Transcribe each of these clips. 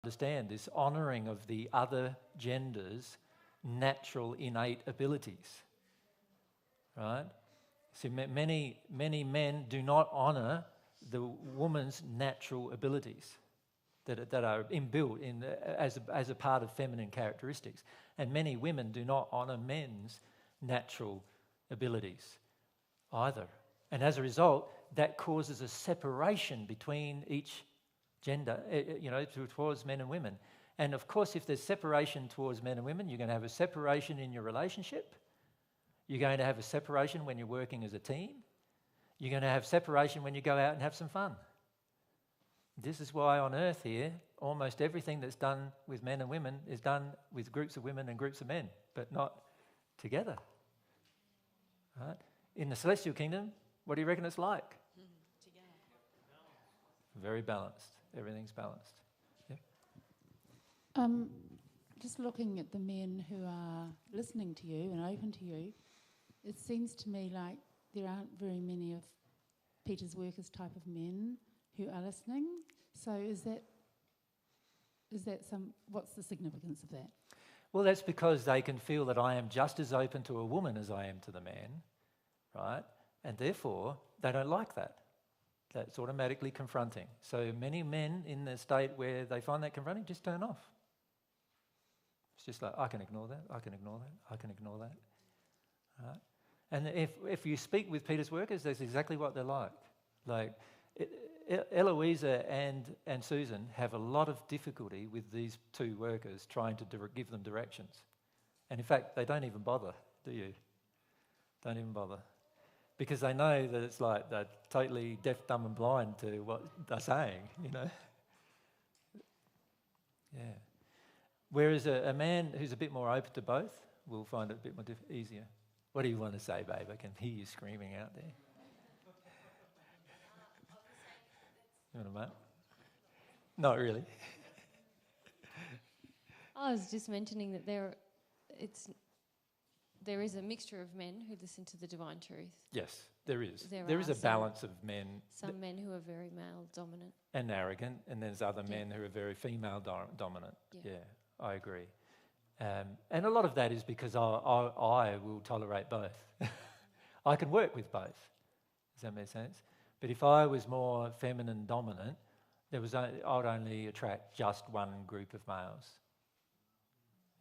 understand this honouring of the other gender's natural innate abilities, right? See, many men do not honour the woman's natural abilities that are inbuilt in as a part of feminine characteristics, and many women do not honour men's natural abilities either. And as a result, that causes a separation between each gender, towards men and women. And of course, if there's separation towards men and women, you're going to have a separation in your relationship. You're going to have a separation when you're working as a team. You're going to have separation when you go out and have some fun. This is why on earth here, almost everything that's done with men and women is done with groups of women and groups of men, but not together. Right? In the celestial kingdom, what do you reckon it's like? Together. Very balanced. Everything's balanced. Yeah. Just looking at the men who are listening to you and open to you, it seems to me like there aren't very many of Peter's workers type of men who are listening. So what's the significance of that? Well, that's because they can feel that I am just as open to a woman as I am to the man, right? And therefore, they don't like that. That's automatically confronting. So many men in the state where they find that confronting just turn off. It's just like, I can ignore that, I can ignore that, I can ignore that. Right? And if you speak with Peter's workers, that's exactly what they're like. Like, Eloisa and Susan have a lot of difficulty with these two workers trying to give them directions. And in fact, they don't even bother, do you? Don't even bother. Because they know that it's like they're totally deaf, dumb and blind to what they're saying, you know? Yeah. Whereas a man who's a bit more open to both will find it a bit more easier. What do you want to say, babe? I can hear you screaming out there. You want a mate? Not really. I was just mentioning that there is a mixture of men who listen to the divine truth. Yes, there is. There is a balance of men. Some men who are very male dominant. And arrogant, and there's other men who are very female dominant. Yeah, I agree. And a lot of that is because I will tolerate both. I can work with both. Does that make sense? But if I was more feminine dominant, I would only attract just one group of males.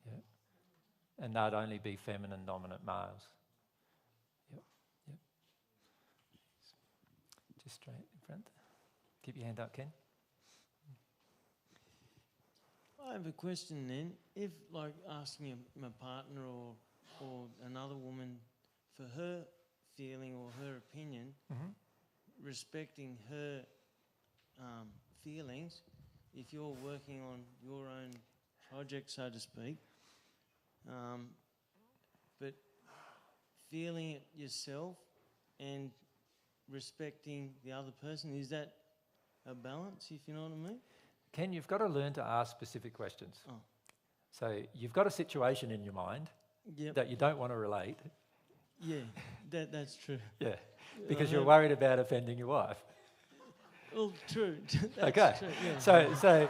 Yeah. And they'd only be feminine dominant males. Yep. Just straight in front. Keep your hand up, Ken. I have a question then. If, like, asking my partner or another woman for her feeling or her opinion, respecting her feelings, if you're working on your own project, so to speak, but feeling it yourself and respecting the other person, is that a balance, if you know what I mean? Ken, you've got to learn to ask specific questions. Oh. So you've got a situation in your mind that you don't want to relate. Yeah, that's true. Yeah, because you're worried about offending your wife. Well, true. Okay. True, yeah.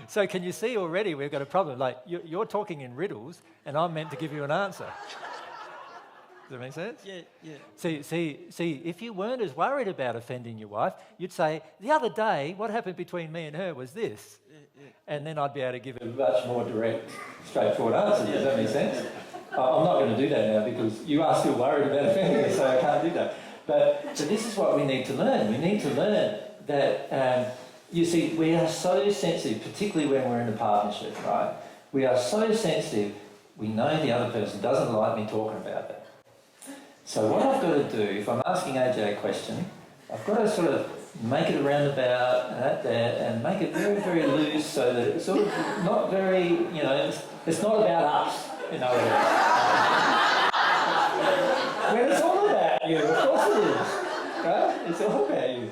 So can you see already we've got a problem? Like, you're talking in riddles and I'm meant to give you an answer. Does that make sense? Yeah. See, if you weren't as worried about offending your wife, you'd say, the other day, what happened between me and her was this. Yeah. And then I'd be able to give a much more direct, straightforward answer. Does that make sense? I'm not going to do that now because you are still worried about offending me, so I can't do that. But so this is what we need to learn. We need to learn that, you see, we are so sensitive, particularly when we're in a partnership, right? We are so sensitive, we know the other person doesn't like me talking about that. So what I've got to do, if I'm asking AJ a question, I've got to sort of make it a roundabout and that there and make it very, very loose so that it's sort of not very, it's not about us, in other words. When it's all about you, of course it is, right? It's all about you.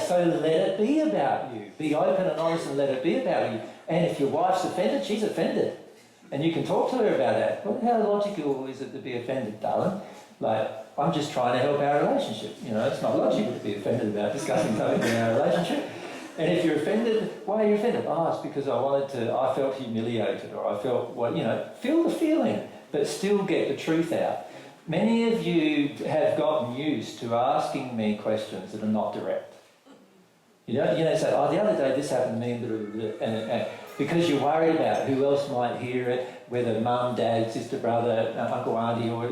So let it be about you. Be open and honest and let it be about you. And if your wife's offended, she's offended. And you can talk to her about that. Well, how logical is it to be offended, darling? Like, I'm just trying to help our relationship. It's not logical to be offended about discussing something in our relationship. And if you're offended, why are you offended? Oh, it's because I felt humiliated, or I felt, feel the feeling, but still get the truth out. Many of you have gotten used to asking me questions that are not direct. You know, say, oh, the other day this happened to me, and because you're worried about who else might hear it, whether mum, dad, sister, brother, uncle, auntie, or,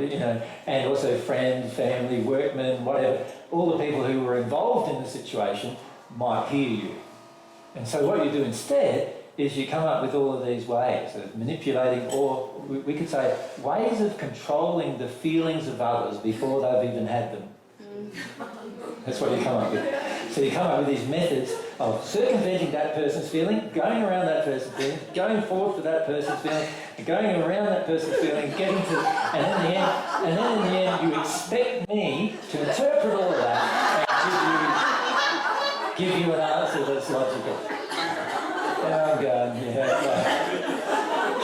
and also friends, family, workmen, whatever, all the people who were involved in the situation might hear you. And so what you do instead is you come up with all of these ways of manipulating, or we could say ways of controlling the feelings of others before they've even had them. That's what you come up with. So you come up with these methods of circumventing that person's feeling, going around that person's feeling, going forward for that person's feeling, and going around that person's feeling, getting to, and then in the end you expect me to interpret all of that and give you an answer that's logical. And I'm going,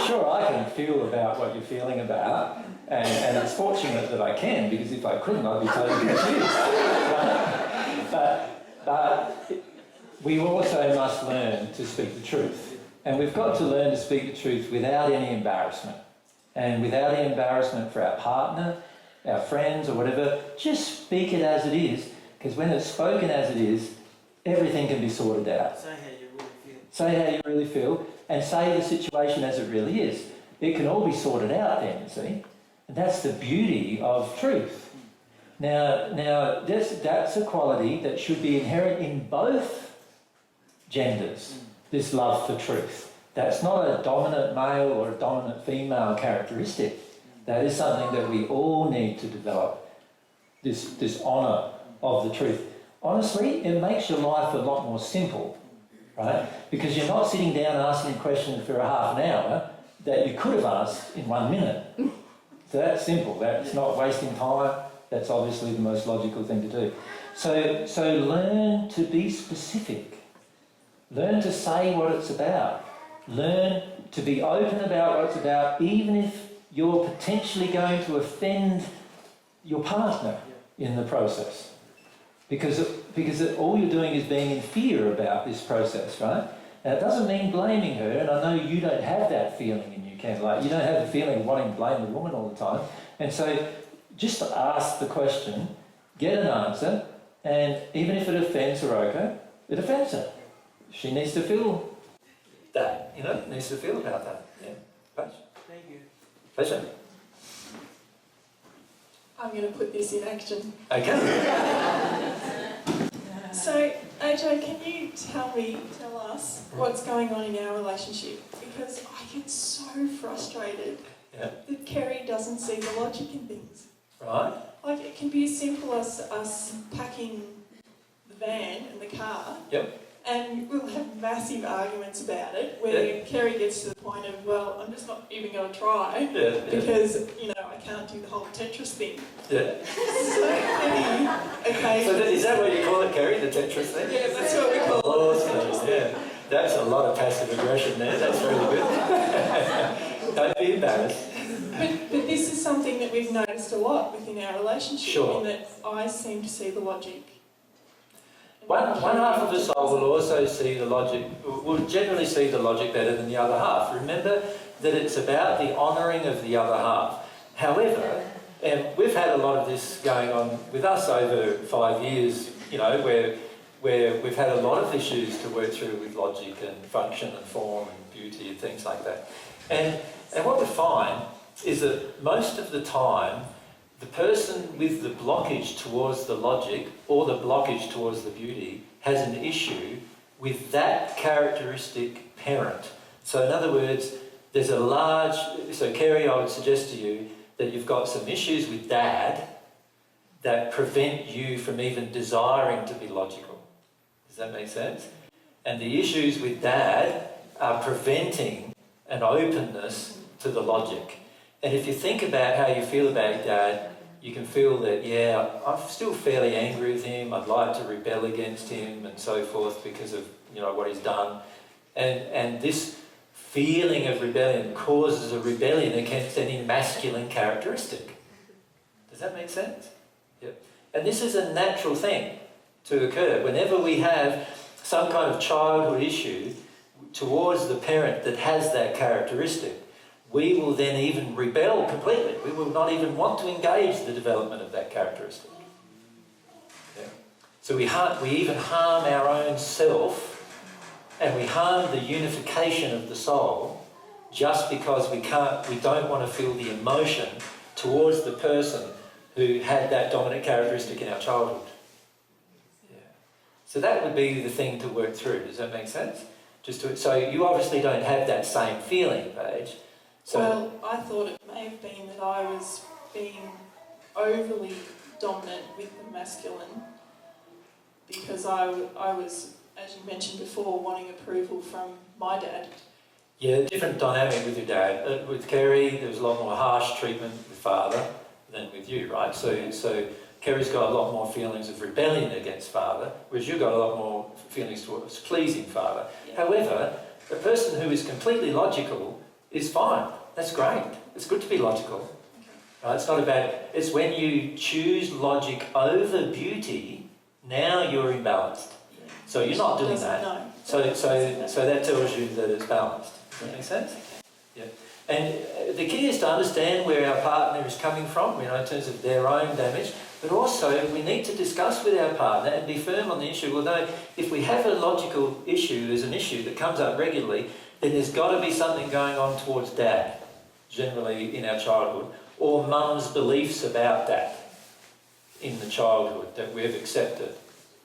sure, I can feel about what you're feeling about, and it's fortunate that I can, because if I couldn't, I'd be totally confused. But we also must learn to speak the truth. And we've got to learn to speak the truth without any embarrassment. And without any embarrassment for our partner, our friends, or whatever. Just speak it as it is, because when it's spoken as it is, everything can be sorted out. Say how you really feel. Say how you really feel, and say the situation as it really is. It can all be sorted out then, you see. And that's the beauty of truth. Now that's a quality that should be inherent in both genders, this love for truth. That's not a dominant male or a dominant female characteristic. That is something that we all need to develop, this honour of the truth. Honestly, it makes your life a lot more simple, right? Because you're not sitting down asking questions for a half an hour that you could have asked in 1 minute. So that's simple. That's not wasting time. That's obviously the most logical thing to do. So learn to be specific. Learn to say what it's about. Learn to be open about what it's about, even if you're potentially going to offend your partner in the process. Because all you're doing is being in fear about this process, right? Now, it doesn't mean blaming her, and I know you don't have that feeling in you, Ken. Like, you don't have the feeling of wanting to blame the woman all the time. And so just ask the question, get an answer, and even if it offends Hiroko, it offends her. She needs to feel that, needs to feel about that. Yeah. Thank you. Pleasure. I'm going to put this in action. Okay. So, AJ, can you tell us what's going on in our relationship? Because I get so frustrated that Kerry doesn't see the logic in things. Right. Like, it can be as simple as us packing the van and the car. Yep. And we'll have massive arguments about it, where Kerry gets to the point of, well, I'm just not even going to try because, I can't do the whole Tetris thing. Yeah. So many occasions. So is that what you call it, Kerry, the Tetris thing? Yeah, that's what we call it. Awesome, yeah. That's a lot of passive aggression there. That's really good. Don't be embarrassed. But this is something that we've noticed a lot within our relationship, Sure. in that I seem to see the logic. One half of the soul will also see the logic, will generally see the logic better than the other half. Remember that it's about the honouring of the other half. However, and we've had a lot of this going on with us over 5 years, where we've had a lot of issues to work through with logic and function and form and beauty and things like that. And what we find is that most of the time, the person with the blockage towards the logic or the blockage towards the beauty has an issue with that characteristic parent. So in other words, there's so Kerry, I would suggest to you that you've got some issues with dad that prevent you from even desiring to be logical. Does that make sense? And the issues with dad are preventing an openness to the logic. And if you think about how you feel about your dad, you can feel that, I'm still fairly angry with him, I'd like to rebel against him and so forth because of, what he's done. And this feeling of rebellion causes a rebellion against any masculine characteristic. Does that make sense? Yep. And this is a natural thing to occur. Whenever we have some kind of childhood issue towards the parent that has that characteristic, we will then even rebel completely. We will not even want to engage the development of that characteristic. Yeah. So we even harm our own self, and we harm the unification of the soul just because we don't want to feel the emotion towards the person who had that dominant characteristic in our childhood. Yeah. So that would be the thing to work through. Does that make sense? So you obviously don't have that same feeling, Paige. So, well, I thought it may have been that I was being overly dominant with the masculine because I was, as you mentioned before, wanting approval from my dad. yeah, different dynamic with your dad. With Kerry, there was a lot more harsh treatment with father than with you, right? So Kerry's got a lot more feelings of rebellion against father, whereas you've got a lot more feelings towards pleasing father. Yeah. However, a person who is completely logical is fine. That's great. It's good to be logical. Right? It's not about, it's when you choose logic over beauty, now you're imbalanced. Yeah. So you're not doing Doesn't that. know. So that tells you that it's balanced. Does that make sense? Yeah. And the key is to understand where our partner is coming from, in terms of their own damage, but also we need to discuss with our partner and be firm on the issue. Well, no, if we have a logical issue, there's an issue that comes up regularly, then there's got to be something going on towards dad, generally in our childhood, or mum's beliefs about that in the childhood that we've accepted,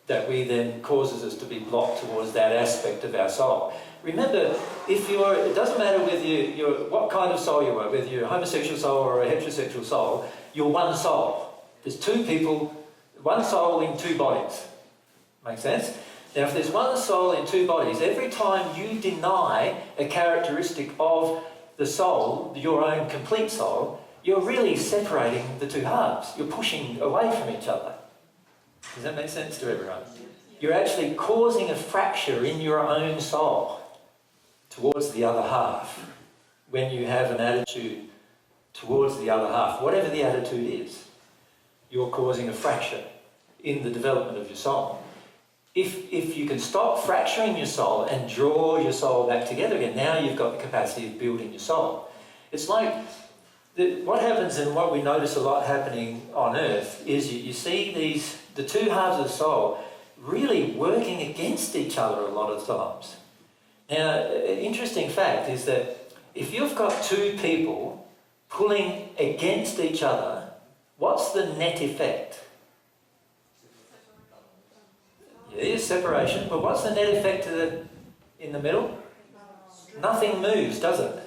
that we then causes us to be blocked towards that aspect of our soul. Remember, it doesn't matter whether what kind of soul you are, whether you're a homosexual soul or a heterosexual soul, you're one soul. There's two people, one soul in two bodies. Make sense? Now, if there's one soul in two bodies, every time you deny a characteristic of the soul, your own complete soul, you're really separating the two halves. You're pushing away from each other. Does that make sense to everyone? You're actually causing a fracture in your own soul towards the other half when you have an attitude towards the other half. Whatever the attitude is, you're causing a fracture in the development of your soul. If you can stop fracturing your soul and draw your soul back together again, now you've got the capacity of building your soul. It's like what happens, and what we notice a lot happening on earth is you see the two halves of the soul really working against each other a lot of times. Now, an interesting fact is that if you've got two people pulling against each other, what's the net effect? Yeah, separation, but what's the net effect in the middle? Nothing moves, does it?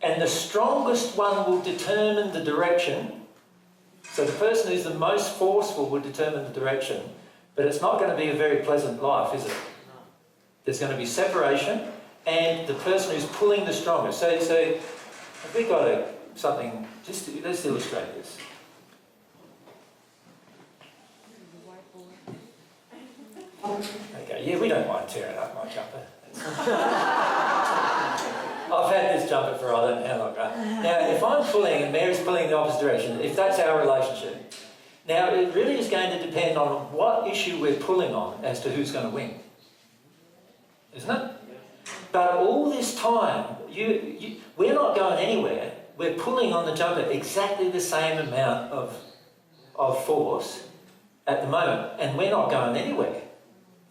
And the strongest one will determine the direction. So the person who's the most forceful will determine the direction, but it's not going to be a very pleasant life, is it? There's going to be separation, and the person who's pulling the strongest. So have we got something, let's illustrate this. Okay, yeah, we don't mind tearing up my jumper. I've had this jumper for I don't know how long, right? Now, if I'm pulling and Mary's pulling in the opposite direction, if that's our relationship, now it really is going to depend on what issue we're pulling on as to who's going to win. Isn't it? But all this time, we're not going anywhere. We're pulling on the jumper exactly the same amount of force at the moment, and we're not going anywhere.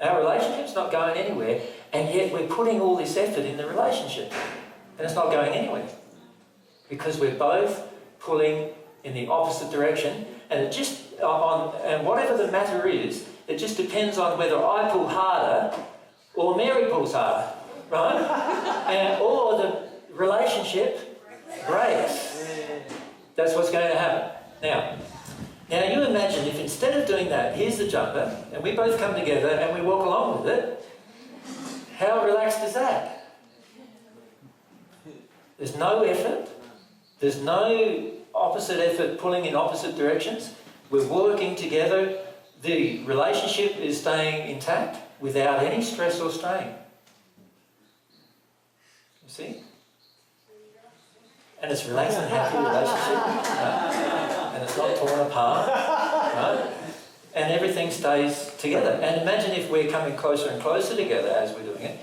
Our relationship's not going anywhere, and yet we're putting all this effort in the relationship, and it's not going anywhere because we're both pulling in the opposite direction, and it just and whatever the matter is, it just depends on whether I pull harder or Mary pulls harder, right? Or the relationship breaks. That's what's going to happen. Now you imagine if instead of doing that, here's the jumper, and we both come together and we walk along with it, how relaxed is that? There's no effort. There's no opposite effort pulling in opposite directions. We're working together. The relationship is staying intact without any stress or strain. You see? And it's relaxed and happy relationship. Right? And it's not torn apart. Right? and everything stays together. And imagine if we're coming closer and closer together as we're doing it.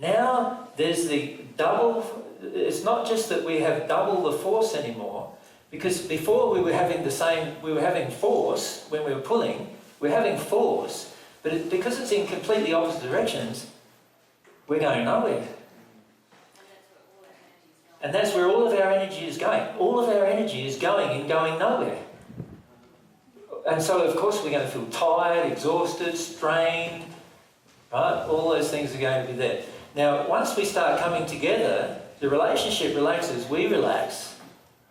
Now there's the double, it's not just that we have double the force anymore, because before we were having force when we were pulling, we're having force, but because it's in completely opposite directions, we're going nowhere. And that's where all of our energy is going. All of our energy is going and going nowhere. And so, of course, we're going to feel tired, exhausted, strained, right? All those things are going to be there. Now, once we start coming together, the relationship relaxes, we relax,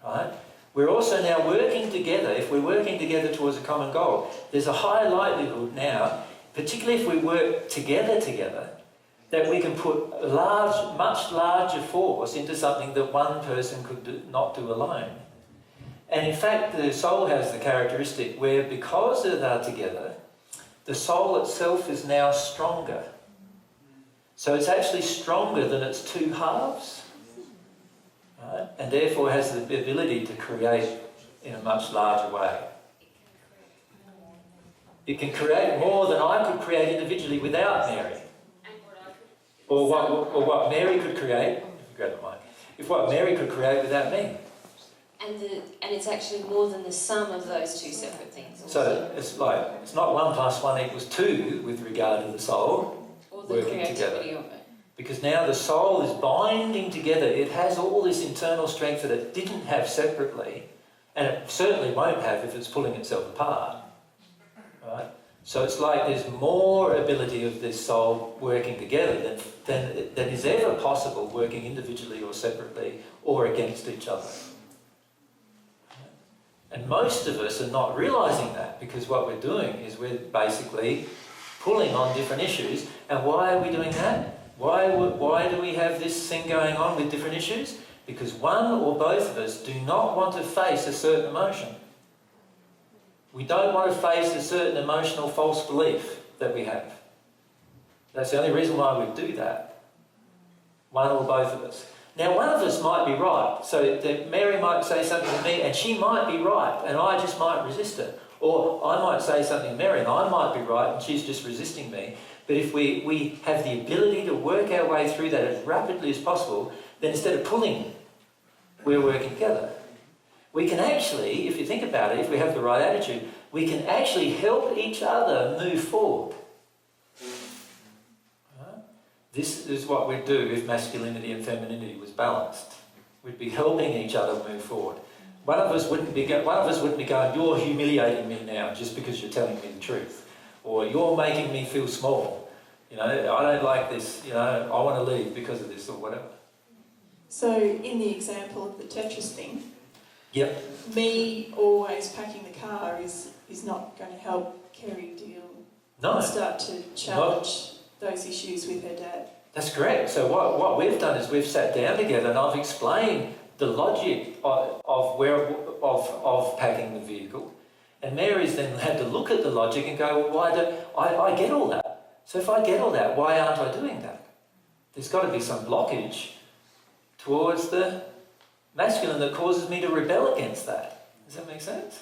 right? We're also now working together. If we're working together towards a common goal, there's a high likelihood now, particularly if we work together, that we can put a much larger force into something that one person could not do alone. And in fact, the soul has the characteristic where, because they are together, the soul itself is now stronger. So it's actually stronger than its two halves, right? And therefore has the ability to create in a much larger way. It can create more than I could create individually without Mary. Or what Mary could create, if what Mary could create without me. And it's actually more than the sum of those two separate things. So it's like, it's not 1 + 1 = 2 with regard to the soul Or the working creativity together. of it. Because now the soul is binding together. It has all this internal strength that it didn't have separately, and it certainly won't have if it's pulling itself apart. Right? So it's like there's more ability of this soul working together than is ever possible working individually or separately or against each other. And most of us are not realising that, because what we're doing is we're basically pulling on different issues. And why are we doing that? Why do we have this thing going on with different issues? Because one or both of us do not want to face a certain emotion. We don't want to face a certain emotional false belief that we have. That's the only reason why we do that. One or both of us. Now, one of us might be right. So that Mary might say something to me and she might be right and I just might resist her. Or I might say something to Mary and I might be right and she's just resisting me. But if we have the ability to work our way through that as rapidly as possible, then instead of pulling, we're working together. We can actually, if you think about it, if we have the right attitude, we can actually help each other move forward. This is what we'd do if masculinity and femininity was balanced. We'd be helping each other move forward. One of us wouldn't be going, "You're humiliating me now just because you're telling me the truth," or "You're making me feel small. I don't like this. I want to leave because of this," or whatever. So in the example of the Tetris thing, yep. Me always packing the car is not going to help Kerry deal and start to challenge those issues with her dad. That's correct. So what we've done is we've sat down together and I've explained the logic of packing the vehicle, and Mary's then had to look at the logic and go, "Well, I get all that. So if I get all that, why aren't I doing that? There's got to be some blockage towards the masculine that causes me to rebel against that." Does that make sense?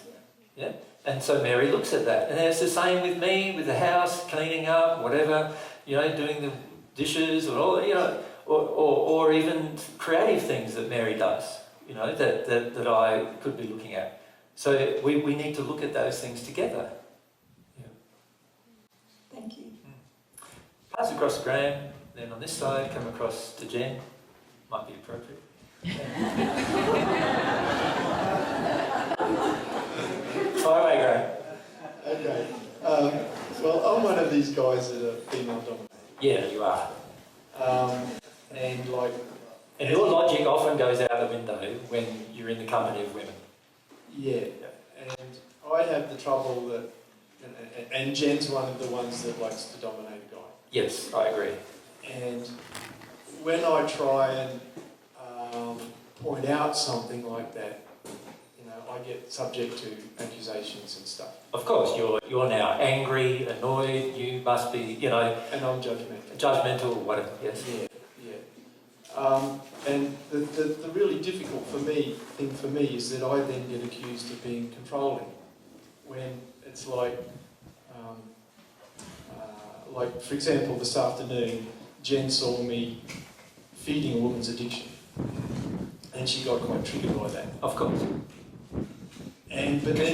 Yeah. And so Mary looks at that, and it's the same with me, with the house, cleaning up, whatever. Doing the dishes or all, or even creative things that Mary does, that I could be looking at. So we need to look at those things together. Yeah. Thank you. Pass across to Graham, then on this side, come across to Jen. Might be appropriate. Fire away, Graham. Okay. Well, I'm one of these guys that are female dominated. Yeah, you are. And your logic often goes out the window when you're in the company of women. Yeah. And I have the trouble that, and Jen's one of the ones that likes to dominate a guy. Yes, I agree. And when I try and point out something like that, I get subject to accusations and stuff. Of course, you're now angry, annoyed, you must be, And I'm judgmental. Judgmental, whatever, yes. Yeah. And the really difficult thing for me is that I then get accused of being controlling, when it's like, like for example, this afternoon, Jen saw me feeding a woman's addiction, and she got quite triggered by that. Of course. But then